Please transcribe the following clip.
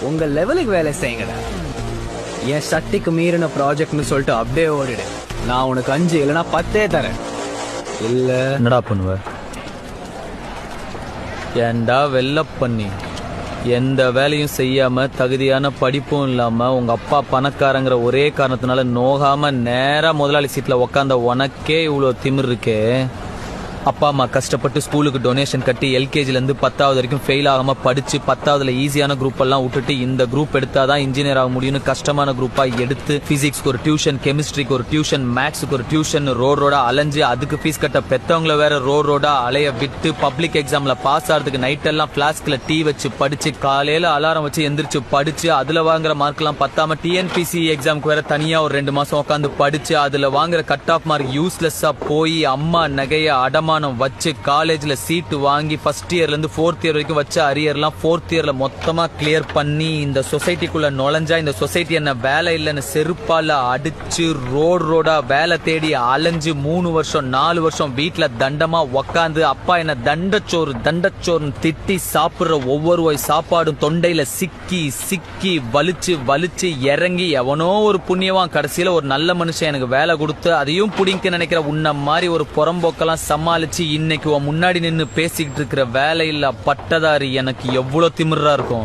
உங்க லெவலுக்கு வேலை செய்யுங்கடா. என் சக்திக்கு மீறின ப்ராஜெக்ட்னு சொல்லிட்டு அப்படியே ஓடிடு. நான் உனக்கு 5 இல்லைன்னா 10 தரேன். இல்ல என்னடா பண்ணுவ? ஏண்டா வெள்ள பண்ணி எந்த வேலையும் செய்யாம தகுதியான படிப்பும் இல்லாம உங்க அப்பா பணக்காரங்கிற ஒரே காரணத்தினால நோகாம நேரா முதலாளி சீட்ல உக்காந்த உனக்கே இவ்வளவு திமிர் இருக்கே. அப்பா அம்மா கஷ்டப்பட்டு ஸ்கூலுக்கு டொனேஷன் கட்டி எல்கேஜில இருந்து 10வது வரைக்கும் ஃபெயில் ஆகாம படிச்சு 10வதுல ஈஸியான குரூப் எல்லாம் விட்டுட்டு இந்த குரூப் எடுத்தாதான் இன்ஜினியர் ஆக முடியும்னு கஷ்டமான குரூப்பா எடுத்து பிசிக்ஸ்க்கு ஒரு டியூஷன், கெமிஸ்ட்ரிக்கு ஒரு டியூஷன், மேக்ஸுக்கு ஒரு டியூஷன் ரோடா அலைஞ்சு அதுக்கு ஃபீஸ் கட்ட பெத்தவங்கள வேற ரோடா அலைய விட்டு பப்ளிக் எக்ஸாம்ல பாஸ் ஆகிறதுக்கு நைட் எல்லாம் பிளாஸ்க்ல டீ வச்சு படிச்சு காலையில அலாரம் வச்சு எந்திரிச்சு படிச்சு அதுல வாங்குற மார்க் எல்லாம் பத்தாம டிஎன்பிசி எக்ஸாம்க்கு வேற தனியா ஒரு 2 மாசம் உட்காந்து படிச்சு அதுல வாங்குற கட் ஆஃப் மார்க் யூஸ்லெஸ்ஸா போய் அம்மா நகைய அடமா வச்சு காலேஜ்ல சீட்டு வாங்கி ஃபர்ஸ்ட் இயர்ல இருந்து 4th இயர் வரைக்கும் வச்ச அரியர்லாம் 4th இயர்ல மொத்தமா கிளியர் பண்ணி இந்த சொசைட்டிக்குள்ள நுழைஞ்சா இந்த சொசைட்டி என்ன வேலை இல்லைன்னு செருப்பால அடிச்சு ரோடா வேலை தேடி அலைஞ்சு 3 வருஷம் 4 வருஷம் வீட்டுல தண்டமா உக்காந்து அப்பா என்ன தண்டச்சோறுன்னு திட்டி சாப்பிடுற ஒவ்வொரு வாய் சாப்பாடும் தொண்டையில சிக்கி வலிச்சு இறங்கி எவனோ ஒரு புண்ணியவான் கடைசியில ஒரு நல்ல மனுஷன் எனக்கு வேலை கொடுத்து அதையும் புடிங்க நினைக்கிற உன்ன மாதிரி ஒரு புறம்போக்கெல்லாம் சமாளி இன்னைக்கு முன்னாடி நின்னு பேசிக்கிட்டு இருக்கிற வேலையில்லா பட்டதாரி எனக்கு எவ்வளவு திமிரா இருக்கும்.